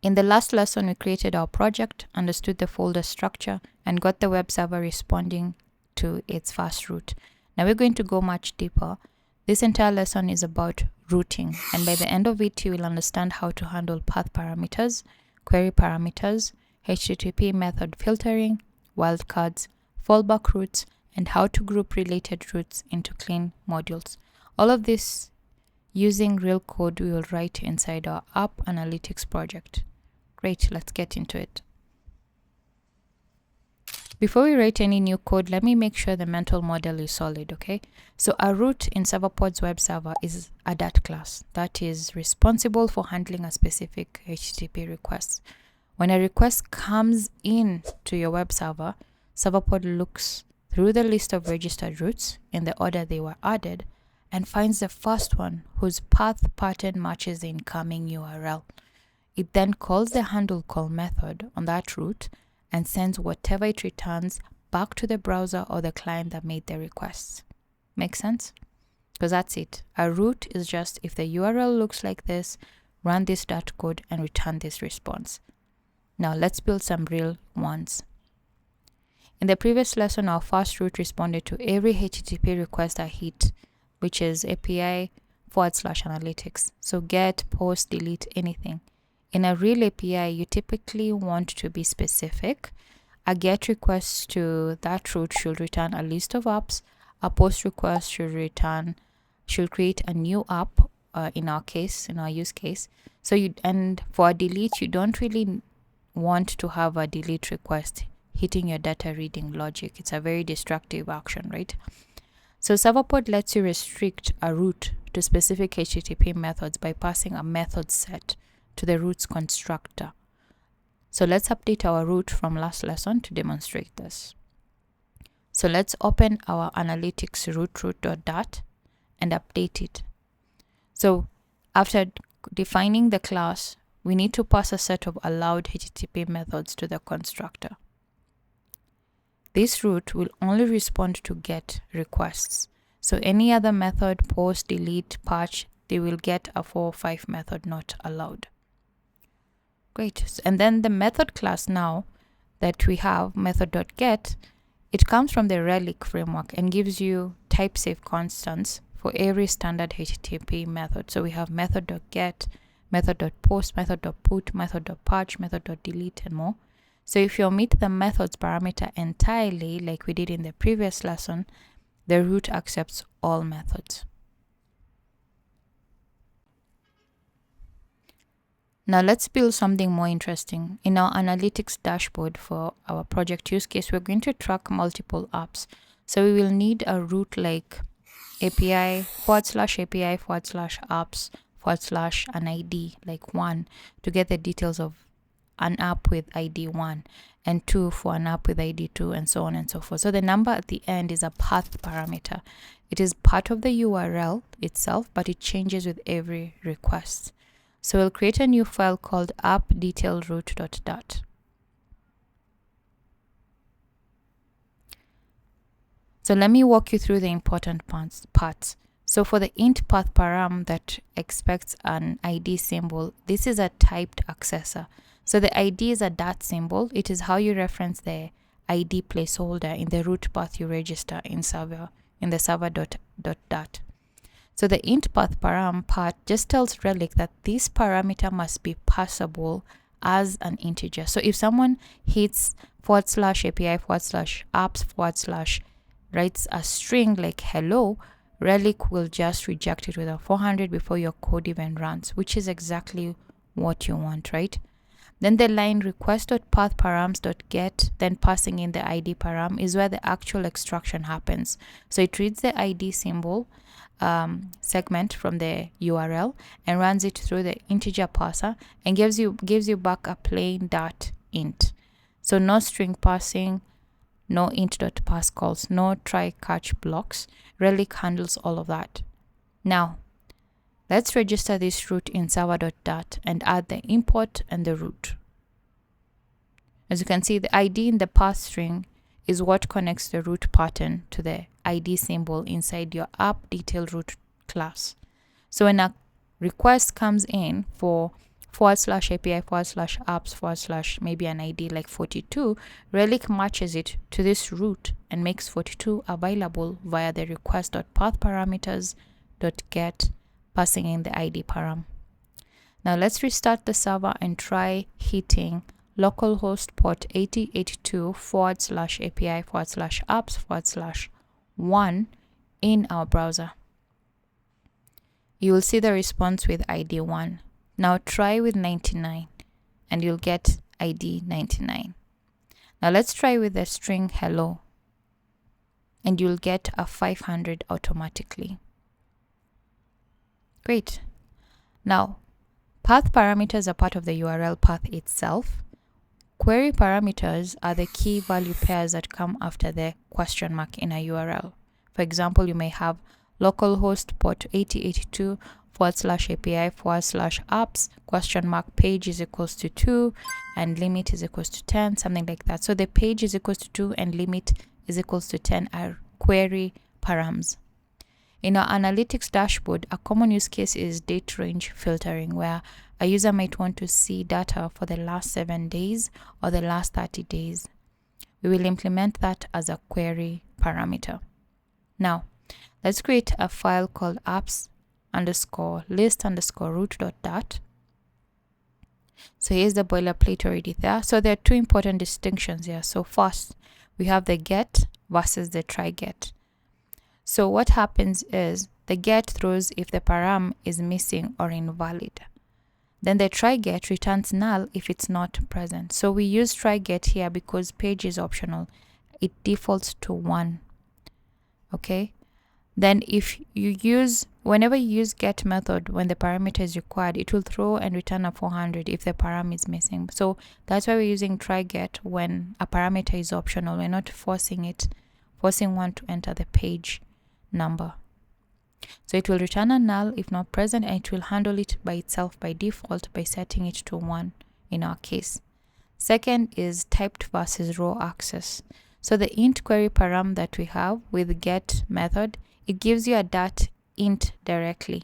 In the last lesson, we created our project, understood the folder structure, and got the web server responding to its first route. Now we're going to go much deeper. This entire lesson is about routing, and by the end of it, you will understand how to handle path parameters, query parameters, HTTP method filtering, wildcards, fallback routes, and how to group related routes into clean modules. All of this using real code we will write inside our app analytics project. Great, let's get into it. Before we write any new code, let me make sure the mental model is solid, okay? So a route in Serverpod's web server is a dat class that is responsible for handling a specific HTTP request. When a request comes in to your web server, Serverpod looks through the list of registered routes in the order they were added and finds the first one whose path pattern matches the incoming URL. It then calls the handle call method on that route and sends whatever it returns back to the browser or the client that made the request. Make sense? Because that's it. A route is just if the URL looks like this, run this dot code and return this response. Now let's build some real ones. In the previous lesson, our first route responded to every HTTP request that hit, which is API/analytics. So get, post, delete, anything. In a real API, you typically want to be specific. A GET request to that route should return a list of apps. A POST request should create a new app, in our use case. And for a delete, you don't really want to have a delete request hitting your data reading logic. It's a very destructive action, right? So Serverpod lets you restrict a route to specific HTTP methods by passing a method set to the route's constructor. So let's update our route from last lesson to demonstrate this. So let's open our analytics route.dat and update it. So after defining the class, we need to pass a set of allowed HTTP methods to the constructor. This route will only respond to GET requests. So any other method, post, delete, patch, they will get a 4 or 5 method not allowed. Great. And then the method class now that we have, method.get, it comes from the Relic framework and gives you type-safe constants for every standard HTTP method. So we have method.get, method.post, method.put, method.patch, method.delete, and more. So if you omit the methods parameter entirely, like we did in the previous lesson, the route accepts all methods. Now let's build something more interesting. In our analytics dashboard for our project use case, we're going to track multiple apps. So we will need a route like API/API/apps/an ID, like 1, to get the details of an app with ID 1, and 2 for an app with ID 2, and so on and so forth. So the number at the end is a path parameter. It is part of the URL itself, but it changes with every request. So we'll create a new file called app_detailroute.dat. So let me walk you through the important parts. So for the int path param that expects an ID symbol, this is a typed accessor. So the ID is a dat symbol. It is how you reference the ID placeholder in the route path you register in the server.dat. So the int path param part just tells Relic that this parameter must be passable as an integer. So if someone hits /API/apps/ writes a string like hello, Relic will just reject it with a 400 before your code even runs, which is exactly what you want, right? Then the line request.pathparams.get, then passing in the ID param, is where the actual extraction happens. So it reads the ID symbol segment from the URL and runs it through the integer parser and gives you back a plain .int. So no string passing, no int.pass calls, no try catch blocks. Relic handles all of that. Now let's register this route in server.dat and add the import and the route. As you can see, the ID in the path string is what connects the route pattern to the ID symbol inside your app detail route class. So when a request comes in for /API /apps / maybe an ID like 42, Relic matches it to this root and makes 42 available via the request.path parameters.get, passing in the ID param. Now let's restart the server and try hitting localhost port 8082 /API /apps /1 in our browser. You will see the response with ID 1. Now try with 99 and you'll get ID 99. Now let's try with the string hello and you'll get a 500 automatically. Great. Now, path parameters are part of the URL path itself. Query parameters are the key value pairs that come after the question mark in a URL. For example, you may have localhost port 8082 /API /apps page is equals to 2 and limit is equals to 10, something like that. So the page is equals to 2 and limit is equals to 10 are query params. In our analytics dashboard, a common use case is date range filtering, where a user might want to see data for the last 7 days or the last 30 days. We will implement that as a query parameter. Now, let's create a file called apps_list_root.dat. So here's the boilerplate already there. So there are two important distinctions here. So first, we have the get versus the try get. So what happens is the get throws if the param is missing or invalid. Then the try get returns null if it's not present. So we use try get here because page is optional. It defaults to 1. Okay. Then if you use, whenever you use get method, when the parameter is required, it will throw and return a 400 if the param is missing. So that's why we're using try get when a parameter is optional. We're not forcing one to enter the page number. So it will return a null if not present, and it will handle it by itself by default by setting it to 1 in our case. Second is typed versus raw access. So the int query param that we have with get method, it gives you a dat int directly.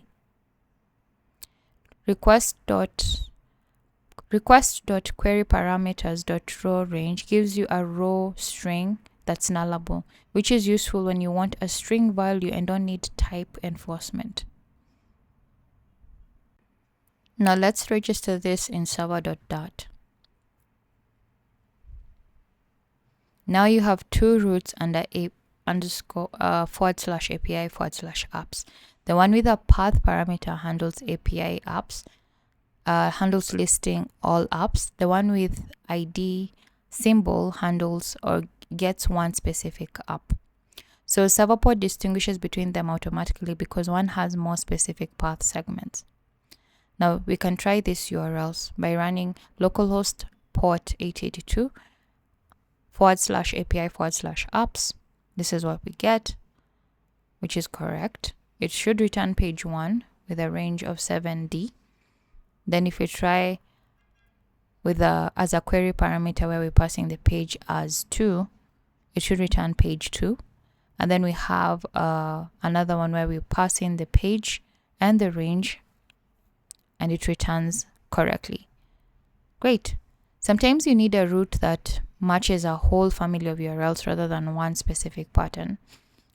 Request.query parameters.raw range gives you a raw string that's nullable, which is useful when you want a string value and don't need type enforcement. Now let's register this in server.dat. Now you have two roots under /API /apps. The one with a path parameter handles API apps, handles listing all apps. The one with ID symbol handles or gets one specific app. So Serverpod distinguishes between them automatically because one has more specific path segments. Now we can try these URLs by running localhost port 8082 /API /apps. This is what we get, which is correct. It should return page 1 with a range of 7D. Then if we try with as a query parameter where we're passing the page as 2, it should return page 2. And then we have another one where we pass in the page and the range and it returns correctly. Great. Sometimes you need a root that matches a whole family of URLs rather than one specific pattern.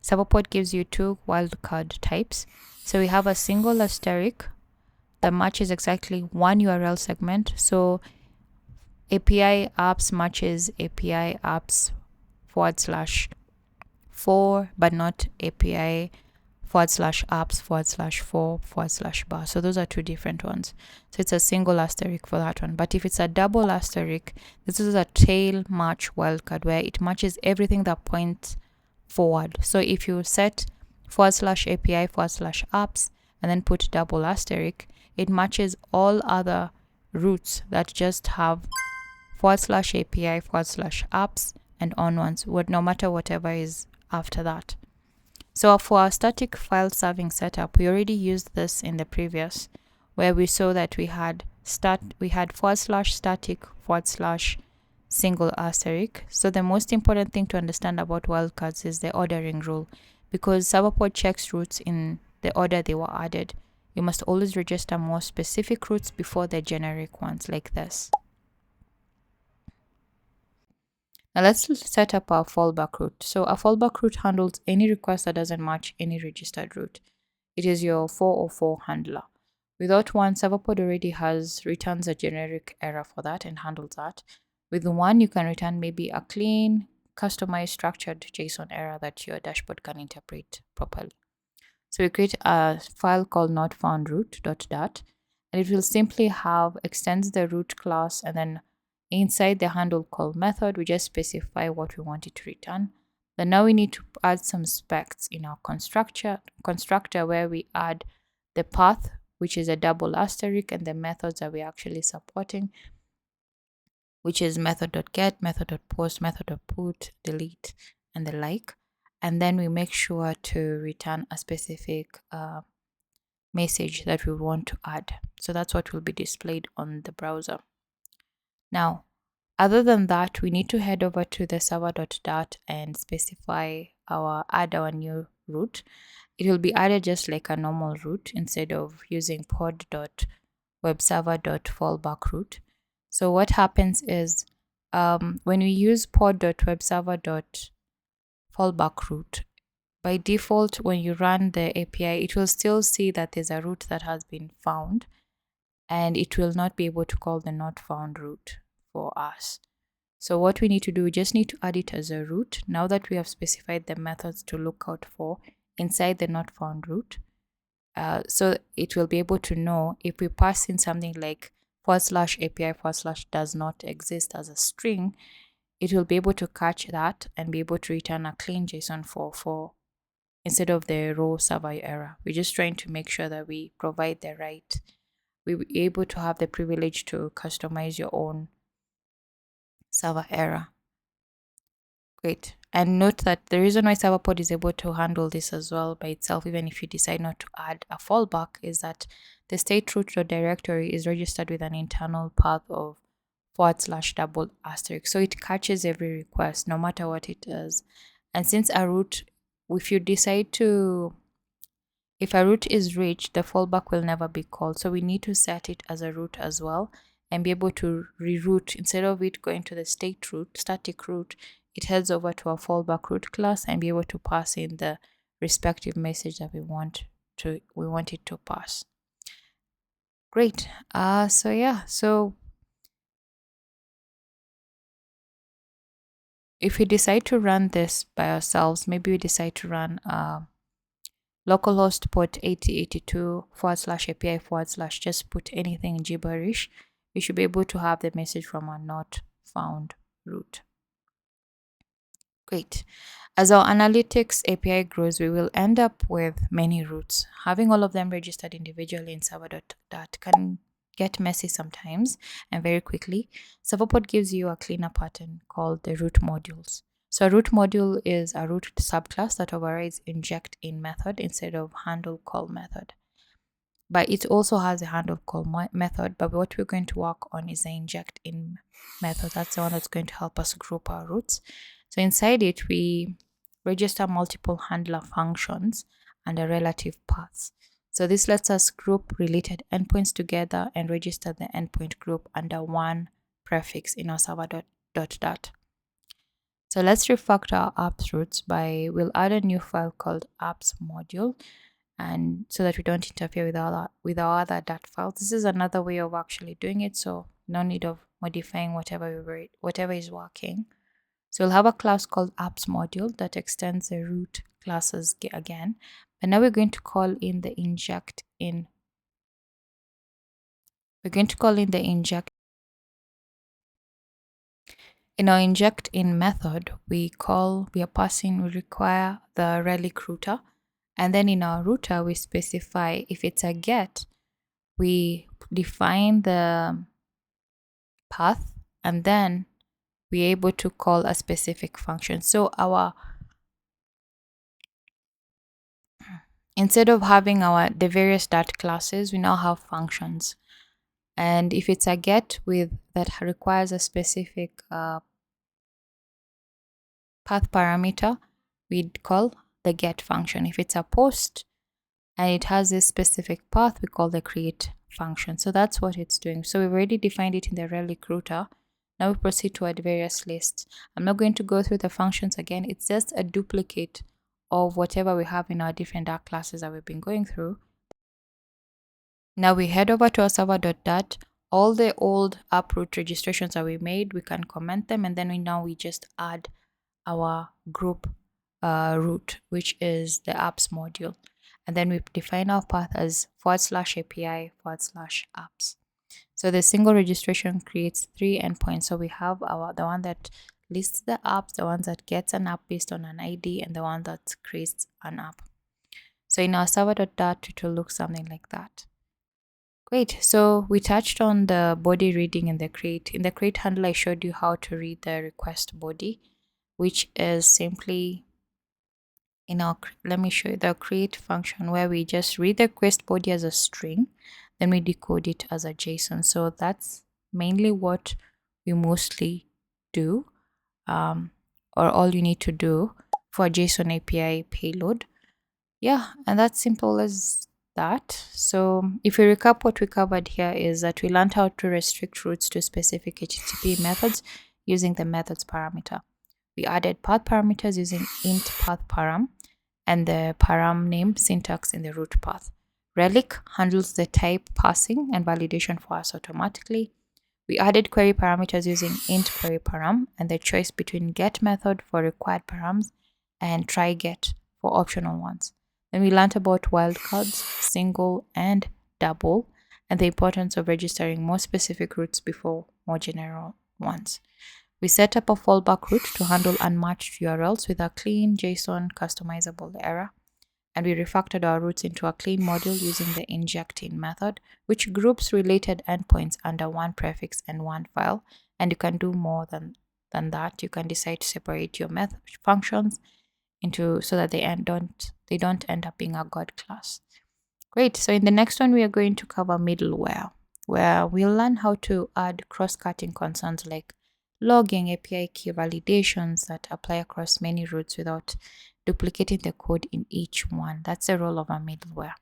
Serverpod gives you two wildcard types. So we have a single asterisk that matches exactly one URL segment. So API apps matches API apps /4, but not API /apps /4 /bar. So those are two different ones. So it's a single asterisk for that one. But if it's a double asterisk, this is a tail match wildcard where it matches everything that points forward. So if you set /API /apps and then put double asterisk, it matches all other roots that just have /API /apps and onwards, no matter whatever is after that. So for our static file serving setup, we already used this in the previous, where we saw that we had /static single asterisk. So the most important thing to understand about wildcards is the ordering rule, because Serverpod checks roots in the order they were added. you must always register more specific routes before the generic ones like this. Now let's set up our fallback route. So a fallback route handles any request that doesn't match any registered route. It is your 404 handler. Without one, Serverpod already returns a generic error for that and handles that. With one, you can return maybe a clean, customized, structured JSON error that your dashboard can interpret properly. So we create a file called notfoundroute.dat, and it will simply extends the root class, and then inside the handle call method, we just specify what we want it to return. Then now we need to add some specs in our constructor where we add the path, which is a double asterisk, and the methods that we're actually supporting, which is method.get, method.post, method.put, delete, and the like. And then we make sure to return a specific message that we want to add. So that's what will be displayed on the browser. Now, other than that, we need to head over to the server.dat and specify add our new route. It will be added just like a normal route instead of using pod.webserver.fallback route. So what happens is when we use pod.webserver.fallback route, by default, when you run the API, it will still see that there's a route that has been found, and it will not be able to call the not found route for us. So what we need to do, we just need to add it as a route. Now that we have specified the methods to look out for inside the not found route, so it will be able to know if we pass in something like /API/ does not exist as a string, it will be able to catch that and be able to return a clean JSON for instead of the raw server error. We're just trying to make sure that we provide the right, we're able to have the privilege to customize your own server error. Great. And note that the reason why Serverpod is able to handle this as well by itself, even if you decide not to add a fallback, is that the state root directory is registered with an internal path of /double asterisk. So it catches every request, no matter what it is. And since a root, if a root is reached, the fallback will never be called. So we need to set it as a root as well and be able to reroute. Instead of it going to the static root, it heads over to our fallback root class and be able to pass in the respective message that we want it to pass. Great. So if we decide to run this by ourselves, maybe we decide to run localhost port 8082 /API/ just put anything gibberish, we should be able to have the message from our not found route. Great. As our analytics API grows, we will end up with many routes. Having all of them registered individually in server.dat can get messy sometimes and very quickly. Serverpod gives you a cleaner pattern called the root modules. So a root module is a root subclass that overrides inject in method instead of handle call method. But it also has a handle call method, but what we're going to work on is the inject in method. That's the one that's going to help us group our routes. So inside it, we register multiple handler functions and the relative paths. So this lets us group related endpoints together and register the endpoint group under one prefix in our server.dat. So let's refactor our apps routes we'll add a new file called apps module, and so that we don't interfere with our other dat files. This is another way of actually doing it, so no need of modifying whatever is working. So we'll have a class called apps module that extends the root classes again. And now we're going to call in the inject in. We're going to call in the inject. In our inject in method, we require the Relic router. And then in our router, we specify if it's a get, we define the path, and then we're able to call a specific function. So instead of having the various dat classes, we now have functions. And if it's a get that requires a specific path parameter, we'd call the get function. If it's a post and it has this specific path we call the create function. So that's what it's doing. So we've already defined it in the Relic router. Now we proceed to add various lists. I'm not going to go through the functions again. It's just a duplicate of whatever we have in our different Dart classes that we've been going through. Now we head over to our server.dat. All the old uproot registrations that we made, we can comment them, and then we just add our group root, which is the apps module. And then we define our path as /API/apps. So the single registration creates 3 endpoints. So we have the one that lists the apps, the one that gets an app based on an ID, and the one that creates an app. So in our server.dat, it will look something like that. Great. So we touched on the body reading in the create. In the create handle, I showed you how to read the request body, which is simply let me show you the create function, where we just read the request body as a string, then we decode it as a JSON. So that's mainly what we mostly do, or all you need to do for JSON API payload. Yeah, and that's simple as that. So if we recap, what we covered here is that we learned how to restrict routes to specific HTTP methods using the methods parameter. We added path parameters using int path param and the param name syntax in the root path. Relic handles the type passing and validation for us automatically. We added query parameters using int query param and the choice between get method for required params and try get for optional ones. Then we learned about wildcards, single and double, and the importance of registering more specific routes before more general ones. We set up a fallback route to handle unmatched URLs with a clean JSON customizable error. And we refactored our routes into a clean module using the injecting method, which groups related endpoints under one prefix and one file. And you can do more than that. You can decide to separate your method functions into so that they don't end up being a god class. Great. So in the next one, we are going to cover middleware, where we'll learn how to add cross-cutting concerns like logging, API key validations that apply across many routes without duplicating the code in each one. That's the role of a middleware.